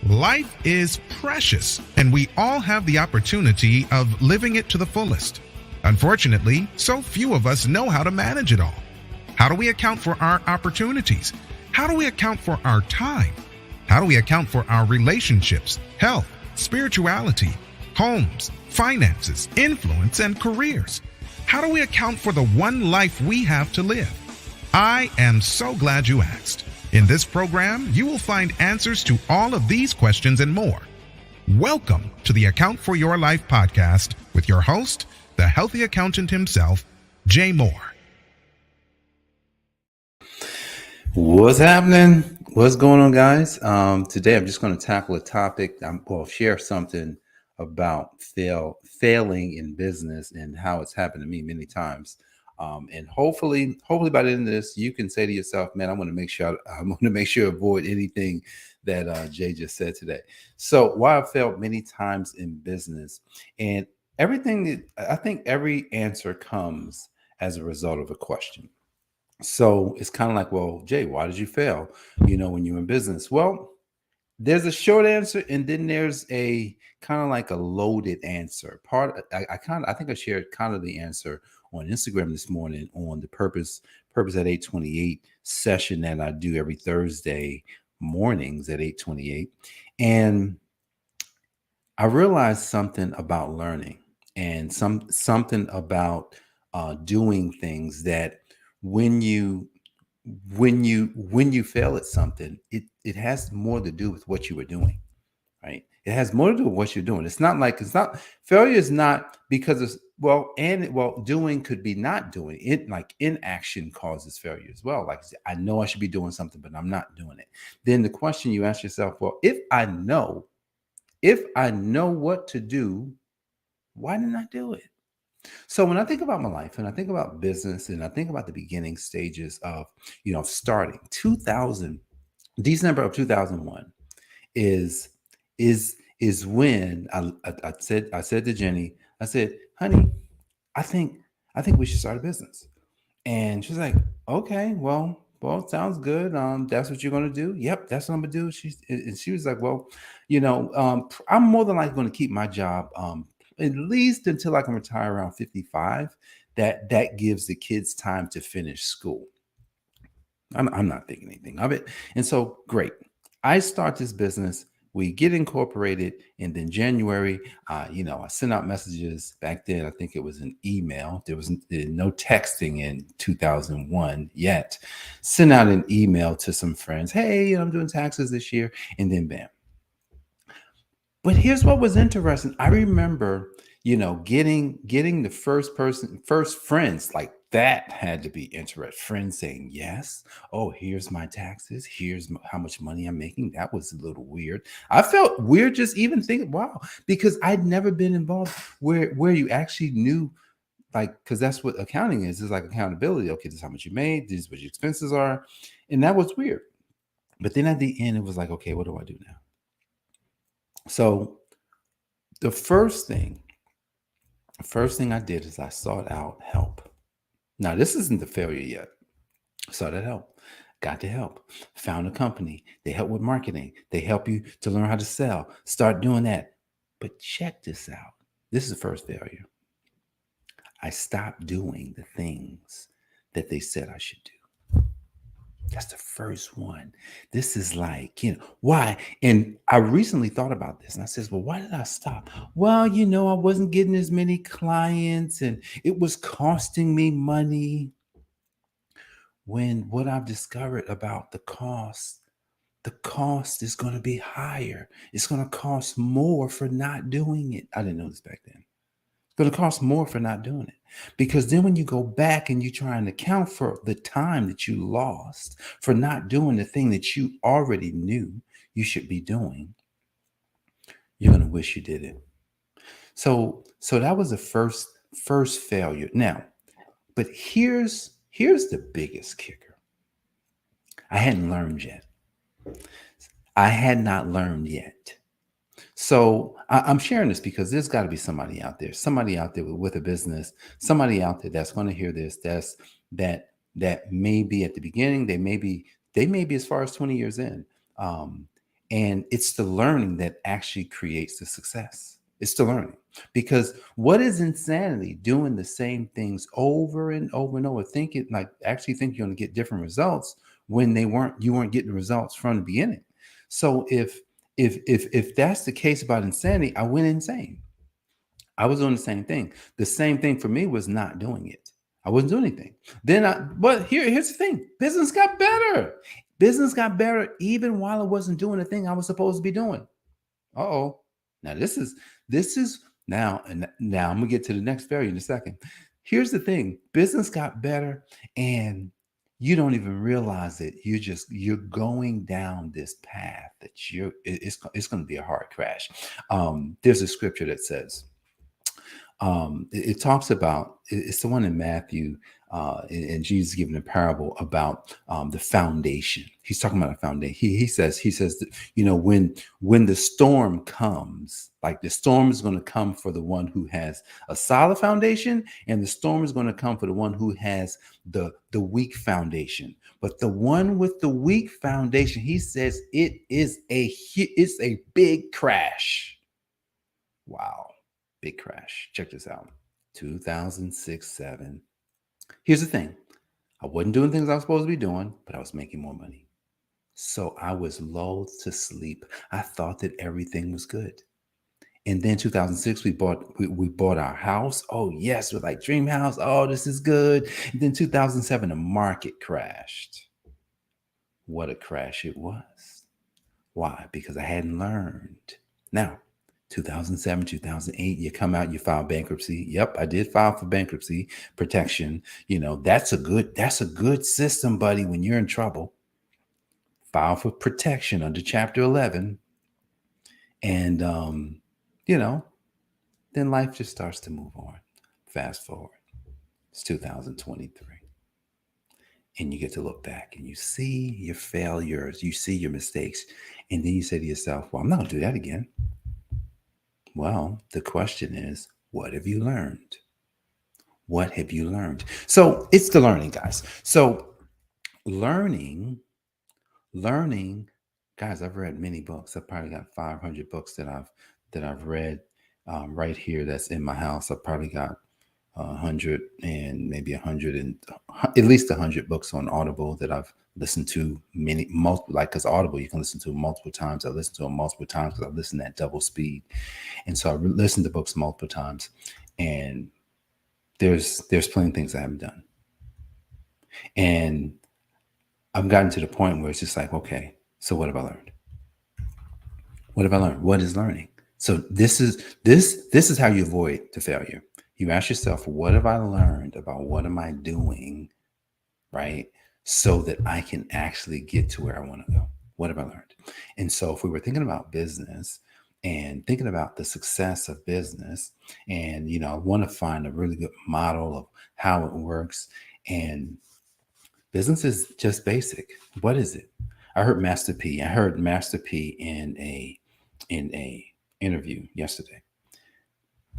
Life is precious, and we all have the opportunity of living it to the fullest. Unfortunately, so few of us know how to manage it all. How do we account for our opportunities? How do we account for our time? How do we account for our relationships, health, spirituality, homes, finances, influence, and careers? How do we account for the one life we have to live? I am so glad you asked. In this program, you will find answers to all of these questions and more. Welcome to the Account for Your Life podcast with your host, the healthy accountant himself, Jay Moore. What's happening? What's going on, guys? Today, I'm just going to tackle a topic. Share something about failing in business and how it's happened to me many times. And hopefully by the end of this, you can say to yourself, man, I want to make sure avoid anything that Jay just said today. So why I failed many times in business, and everything I think every answer comes as a result of a question. So it's kind of like, well, Jay, why did you fail? When you're in business? Well, there's a short answer, and then there's a kind of like a loaded answer. I think I shared kind of the answer on Instagram this morning on the purpose at 8:28 session that I do every Thursday mornings at 8:28. And I realized something about learning and something about doing things that when you fail at something, it has more to do with what you were doing, right? It has more to do with what you're doing. Failure is not because it's doing could be not doing it. Like inaction causes failure as well. Like I know I should be doing something, but I'm not doing it. Then the question you ask yourself, well, if I know what to do, why didn't I do it? So when I think about my life and I think about business and I think about the beginning stages of, starting 2000, December of 2001 is when I said to Jenny, I said, honey, I think we should start a business. And she's like, okay, well, sounds good. That's what you're going to do. Yep. That's what I'm gonna do. She was like, well, I'm more than likely going to keep my job, at least until I can retire around 55. That gives the kids time to finish school. I'm not thinking anything of it. And so great. I start this business. We get incorporated, and then January, I sent out messages. Back then, I think it was an email. There was no texting in 2001 yet. Sent out an email to some friends. Hey, I'm doing taxes this year, and then bam. But here's what was interesting. I remember, getting the first friends, like that had to be interesting. Friends saying, yes. Oh, here's my taxes. Here's how much money I'm making. That was a little weird. I felt weird just even thinking, wow, because I'd never been involved where you actually knew, like, because that's what accounting is. It's like accountability. Okay, this is how much you made. This is what your expenses are. And that was weird. But then at the end, it was like, okay, what do I do now? So the first thing I did is I sought out help. Now, this isn't the failure yet. Sought out help. Got the help. Found a company. They help with marketing. They help you to learn how to sell. Start doing that. But check this out. This is the first failure. I stopped doing the things that they said I should do. That's the first one. This is like, why? And I recently thought about this and I says, well, why did I stop? Well, I wasn't getting as many clients and it was costing me money. When what I've discovered about the cost is going to be higher. It's going to cost more for not doing it. I didn't know this back then. It's going to cost more for not doing it. Because then when you go back and you try and account for the time that you lost for not doing the thing that you already knew you should be doing, you're going to wish you did it. So that was the first failure. Now, but here's the biggest kicker. I hadn't learned yet. I had not learned yet. So I'm sharing this because there's got to be somebody out there with a business, somebody out there that's going to hear this. That may be at the beginning. They may be as far as 20 years in, And it's the learning that actually creates the success. It's the learning. Because what is insanity? Doing the same things over and over and over, thinking like actually think you're going to get different results when you weren't getting the results from the beginning. So if that's the case about insanity, I went insane. I was doing the same thing. The same thing for me was not doing it. I wasn't doing anything. But here's the thing: business got better. Business got better even while I wasn't doing the thing I was supposed to be doing. Uh-oh. Now this is now I'm gonna get to the next failure in a second. Here's the thing: business got better, and you don't even realize it. You're going down this path that it's going to be a hard crash. There's a scripture that says it talks about it's the one in Matthew, and Jesus giving a parable about the foundation. He's talking about a foundation. He says that, when the storm comes, like the storm is going to come for the one who has a solid foundation, and the storm is going to come for the one who has the weak foundation. But the one with the weak foundation, he says, it's a big crash. Wow. Big crash. Check this out. 2006-7. Here's the thing. I wasn't doing things I was supposed to be doing, but I was making more money. So I was lulled to sleep. I thought that everything was good. And then 2006, we bought our house. Oh, yes, we're like dream house. Oh, this is good. And then 2007, the market crashed. What a crash it was. Why? Because I hadn't learned. Now, 2007, 2008, you come out, you file bankruptcy. Yep, I did file for bankruptcy protection. That's a good system, buddy. When you're in trouble, file for protection under Chapter 11. And, then life just starts to move on. Fast forward. It's 2023. And you get to look back and you see your failures, you see your mistakes. And then you say to yourself, well, I'm not going to do that again. Well, the question is, what have you learned? What have you learned? So it's the learning, guys. So learning, guys, I've read many books. I've probably got 500 books that I've read right here. That's in my house. I've probably got 100 and maybe 100 and at least 100 books on Audible that I've listened to multiple, like, because Audible you can listen to multiple times. I listen to them multiple times because I listen at double speed, and so I listen to books multiple times. And there's plenty of things I haven't done, and I've gotten to the point where it's just like, okay, so what have I learned? What have I learned? What is learning? So this is how you avoid the failure. You ask yourself, what have I learned about what am I doing, right? So that I can actually get to where I want to go. What have I learned? And so if we were thinking about business and thinking about the success of business, and, I want to find a really good model of how it works. And business is just basic. What is it? I heard Master P in a interview yesterday.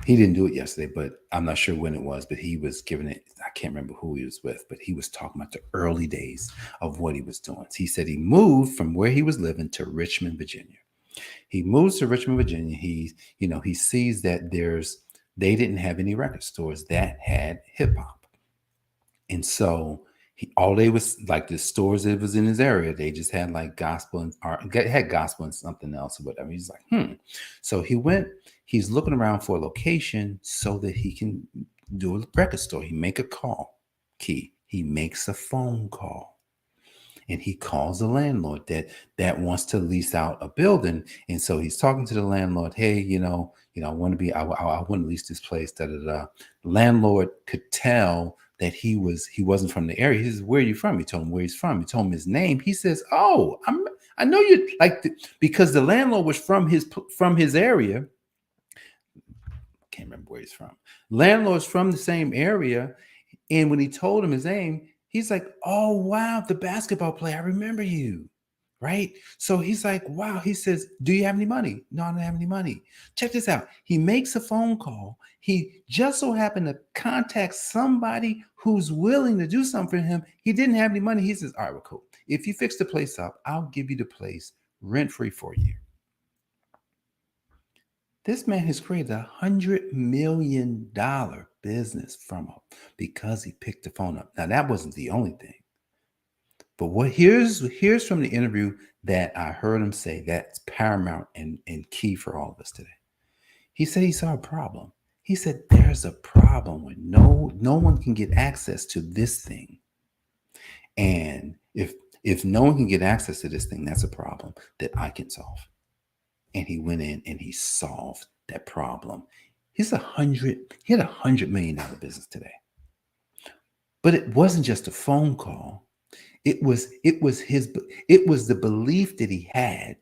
He didn't do it yesterday, but I'm not sure when it was, but he was giving it. I can't remember who he was with, but he was talking about the early days of what he was doing. He said he moved from where he was living to Richmond, Virginia. He moves to Richmond, Virginia. He sees that they didn't have any record stores that had hip hop. And so all they was like the stores that was in his area, they just had like gospel and art, had gospel and something else or whatever. He's like, So he's looking around for a location so that he can do a record store. He make a call. He makes a phone call. And he calls the landlord that wants to lease out a building. And so he's talking to the landlord. Hey, I want to lease this place. The landlord could tell that he wasn't from the area. He says, "Where are you from?" He told him where he's from. He told him his name. He says, "Oh, I know you because the landlord was from his area." Can't remember where he's from. Landlord's from the same area, and when he told him his name, he's like, "Oh, wow, the basketball player. I remember you." Right? So he's like, wow. He says, "Do you have any money?" "No, I don't have any money." Check this out. He makes a phone call. He just so happened to contact somebody who's willing to do something for him. He didn't have any money. He says, "All right, well, cool. If you fix the place up, I'll give you the place rent-free for a year. This man has created $100 million business because he picked the phone up. Now, that wasn't the only thing. But here's from the interview that I heard him say that's paramount and key for all of us today. He said he saw a problem. He said there's a problem when no one can get access to this thing. And if no one can get access to this thing, that's a problem that I can solve. And he went in and he solved that problem. He had $100 million business today. But it wasn't just a phone call. It was the belief that he had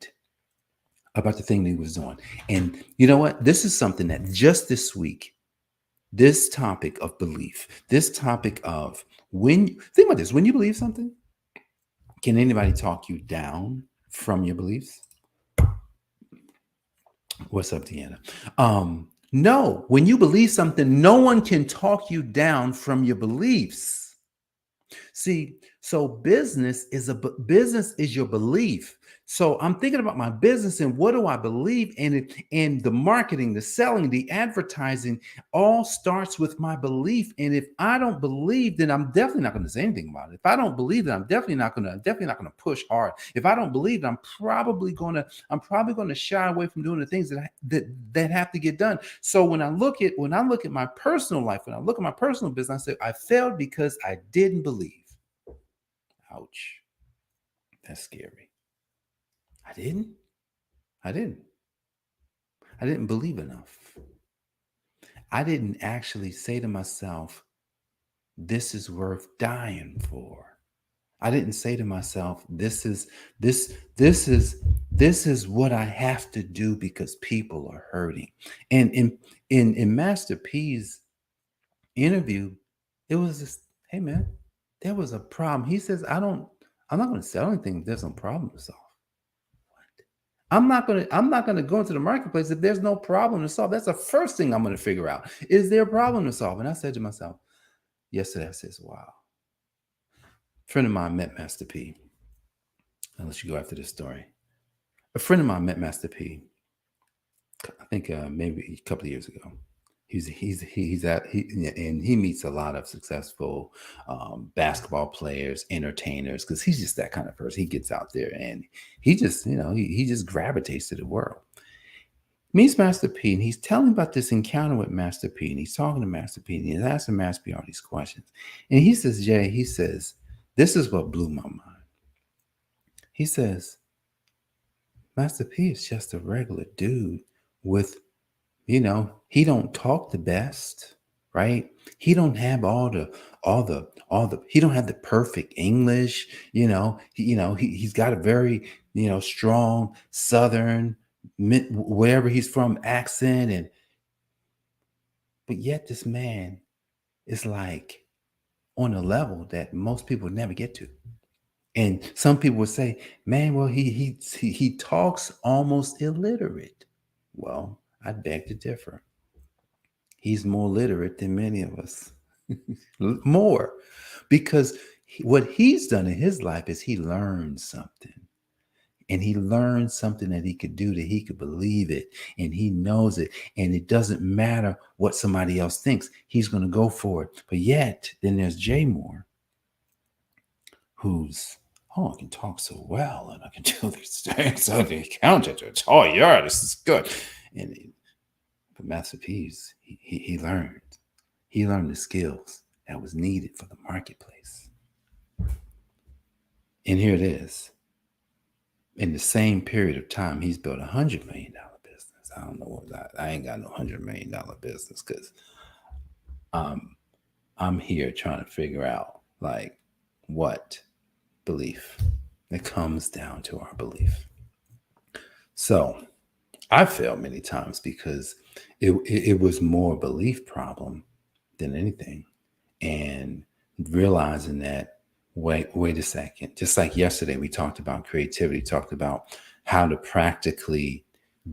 about the thing that he was doing. And you know what? This is something that just this week, this topic of belief, this topic of think about this, when you believe something, can anybody talk you down from your beliefs? What's up, Deanna? No, when you believe something, no one can talk you down from your beliefs. See, so business is your belief. So I'm thinking about my business and what do I believe? And the marketing, the selling, the advertising all starts with my belief. And if I don't believe, then I'm definitely not going to say anything about it. If I don't believe, then I'm definitely not going to push hard. If I don't believe, I'm probably going to shy away from doing the things that have to get done. So when I look at my personal life, when I look at my personal business, I say I failed because I didn't believe. Ouch. That's scary. I didn't believe enough. I didn't actually say to myself, this is worth dying for. I didn't say to myself, this is what I have to do because people are hurting. And in Master P's interview, it was just, hey man, there was a problem. He says, I'm not going to say, I don't think there's no problem to solve. I'm not going to go into the marketplace if there's no problem to solve. That's the first thing I'm going to figure out. Is there a problem to solve? And I said to myself yesterday, I says, wow. A friend of mine met Master P. I'll let you go after this story. A friend of mine met Master P. I think maybe a couple of years ago. He meets a lot of successful basketball players, entertainers, because he's just that kind of person. He gets out there and he just, he just gravitates to the world. Meets Master P, and he's telling about this encounter with Master P, and he's talking to Master P, and he's asking Master P all these questions. And he says, Jay, this is what blew my mind. He says, Master P is just a regular dude with, he don't talk the best, right? He don't have he don't have the perfect English, he's got a very, strong Southern, wherever he's from, accent. But yet this man is like on a level that most people never get to. And some people would say, man, well, he talks almost illiterate. Well, I beg to differ. He's more literate than many of us. More. Because what he's done in his life is he learned something. And he learned something that he could do, that he could believe it. And he knows it. And it doesn't matter what somebody else thinks. He's going to go for it. But yet, then there's Jay Moore, who's, I can talk so well, and I can do these things on the accountant. Oh, yeah, this is good. But Master P's, he learned. He learned the skills that was needed for the marketplace. And here it is. In the same period of time, he's built $100 million business. I don't know what that. I ain't got no $100 million business because I'm here trying to figure out what belief. It comes down to our belief. So I failed many times because it was more a belief problem than anything. And realizing that, wait a second. Just like yesterday, we talked about creativity, talked about how to practically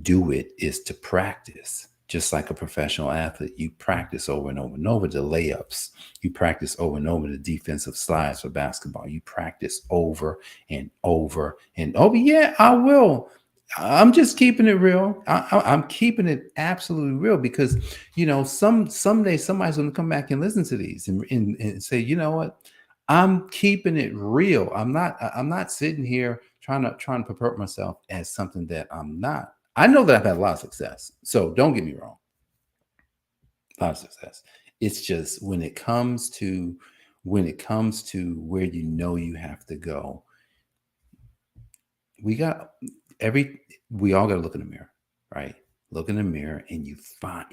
do it is to practice. Just like a professional athlete, you practice over and over and over the layups. You practice over and over the defensive slides for basketball. You practice over and over and over. Yeah, I will. I'm just keeping it real. I'm keeping it absolutely real because, someday somebody's going to come back and listen to these and say, you know what? I'm keeping it real. I'm not sitting here trying to purport myself as something that I'm not. I know that I've had a lot of success. So don't get me wrong. A lot of success. It's just when it comes to where you have to go, we all got to look in the mirror, right? Look in the mirror and you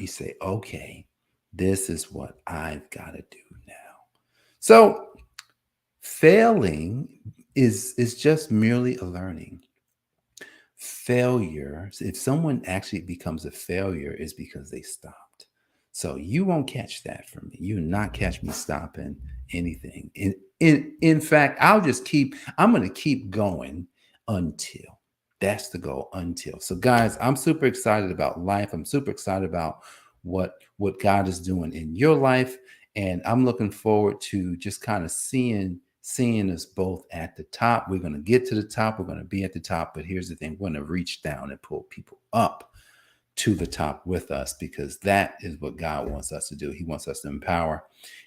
say, okay, this is what I've got to do now. So failing is just merely a learning. Failure, if someone actually becomes a failure, is because they stopped. So you won't catch that from me. You will not catch me stopping anything. In fact, I'm going to keep going until. That's the goal, until. So guys, I'm super excited about life. I'm super excited about what God is doing in your life. And I'm looking forward to just kind of seeing us both at the top. We're going to get to the top. We're going to be at the top. But here's the thing. We're going to reach down and pull people up to the top with us, because that is what God wants us to do. He wants us to empower.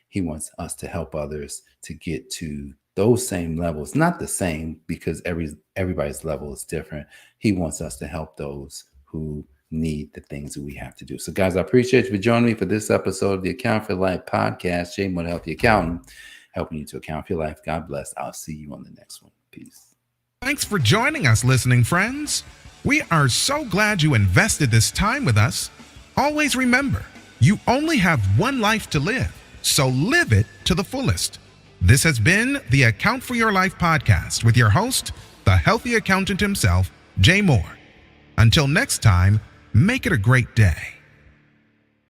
He wants us to help others to get to those same levels. Not the same, because everybody's level is different. He wants us to help those who need the things that we have to do. So guys, I appreciate you for joining me for this episode of the Account for Life podcast. Jay Moore, Healthy Accountant, helping you to account for your life. God bless. I'll see you on the next one. Peace. Thanks for joining us, listening friends. We are so glad you invested this time with us. Always remember, you only have one life to live, so live it to the fullest. This has been the Account for Your Life podcast with your host, the healthy accountant himself, Jay Moore. Until next time, make it a great day.